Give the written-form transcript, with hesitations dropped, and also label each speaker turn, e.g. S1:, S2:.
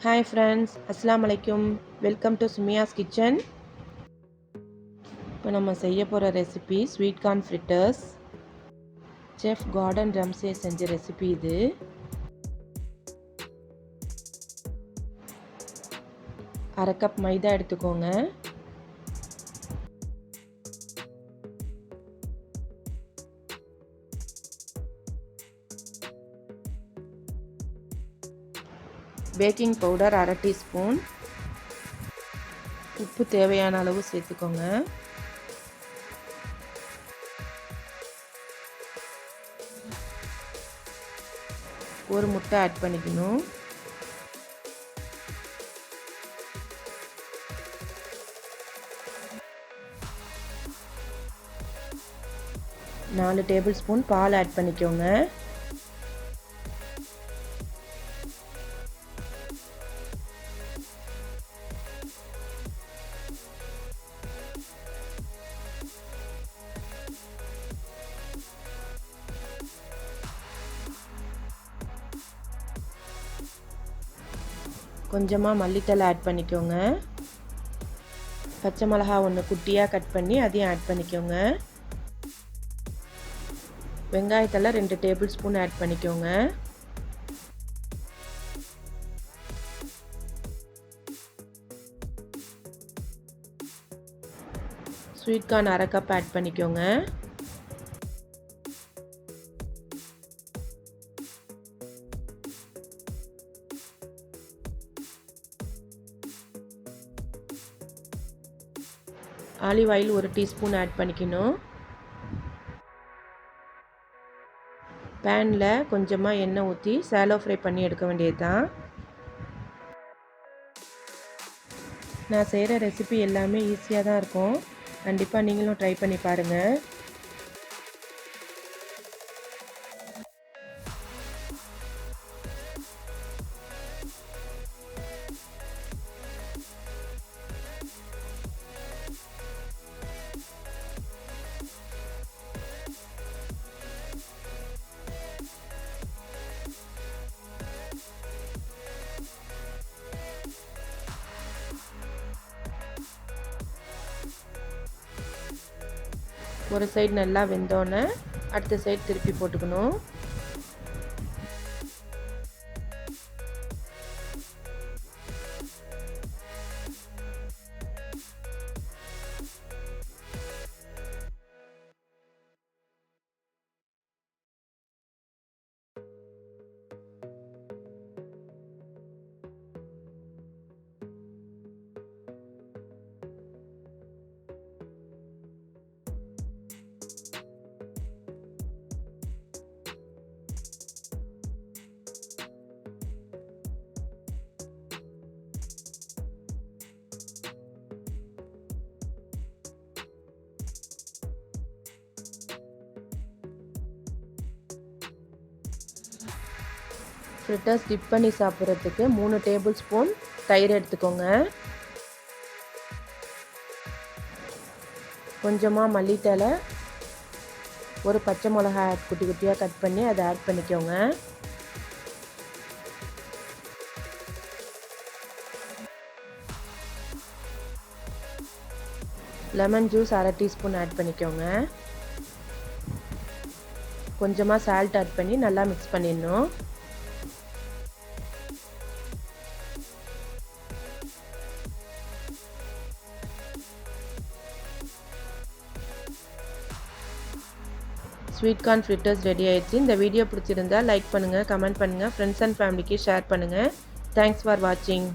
S1: Hi friends, Assalamu alaikum. Welcome to Sumaiya's kitchen. இப்போ நம்ம செய்ய போகிற recipe sweet corn fritters. Chef Gordon Ramsay செஞ்ச ரெசிபி இது. அரை கப் மைதா எடுத்துக்கோங்க. பேக்கிங் பவுடர் அரை டீஸ்பூன். உப்பு தேவையான அளவு சேர்த்துக்கோங்க. ஒரு முட்டை ஆட் பண்ணிக்கணும். நாலு டேபிள் ஸ்பூன் பால் ஆட் பண்ணிக்கோங்க. கொஞ்சமாக மல்லித்தலை ஆட் பண்ணிக்கோங்க. பச்சை மிளகா ஒன்று குட்டியாக கட் பண்ணி அதையும் ஆட் பண்ணிக்கோங்க. வெங்காயத்தெல்லாம் 2 டேபிள் ஸ்பூன் ஆட் பண்ணிக்கோங்க. ஸ்வீட் கார்ன் அரை கப் ஆட் பண்ணிக்கோங்க. ஆலிவ் ஆயில் 1 டீஸ்பூன் ஆட் பண்ணிக்கணும். பேனில் கொஞ்சமாக எண்ணெய் ஊற்றி சாலோ ஃப்ரை பண்ணி எடுக்க வேண்டியது தான். நான் செய்கிற ரெசிபி எல்லாமே ஈஸியாக தான் இருக்கும். கண்டிப்பாக நீங்களும் ட்ரை பண்ணி பாருங்கள். ஒரு சைடு நல்லா வெந்தோன்னே அடுத்த சைடு திருப்பி போட்டுக்கணும். ஃப்ரிட்டர்ஸ் டிப் பண்ணி சாப்பிட்றதுக்கு 3 டேபிள் ஸ்பூன் தயிர் எடுத்துக்கோங்க. கொஞ்சமாக மல்லித்தலை, ஒரு பச்சை மிளகாய் குட்டி குட்டியாக கட் பண்ணி அதை ஆட் பண்ணிக்கோங்க. லெமன் ஜூஸ் அரை டீஸ்பூன் ஆட் பண்ணிக்கோங்க. கொஞ்சமாக சால்ட் ஆட் பண்ணி நல்லா மிக்ஸ் பண்ணிடணும். ஸ்வீட் கார்ன் ஃப்ரிட்டர்ஸ் ரெடி ஆயிடுச்சு. இந்த வீடியோ பிடிச்சிருந்தா லைக் பண்ணுங்கள், கமெண்ட் பண்ணுங்கள், ஃப்ரெண்ட்ஸ் அண்ட் ஃபேமிலிக்கு ஷேர் பண்ணுங்கள். தேங்க்ஸ் ஃபார் வாட்சிங்.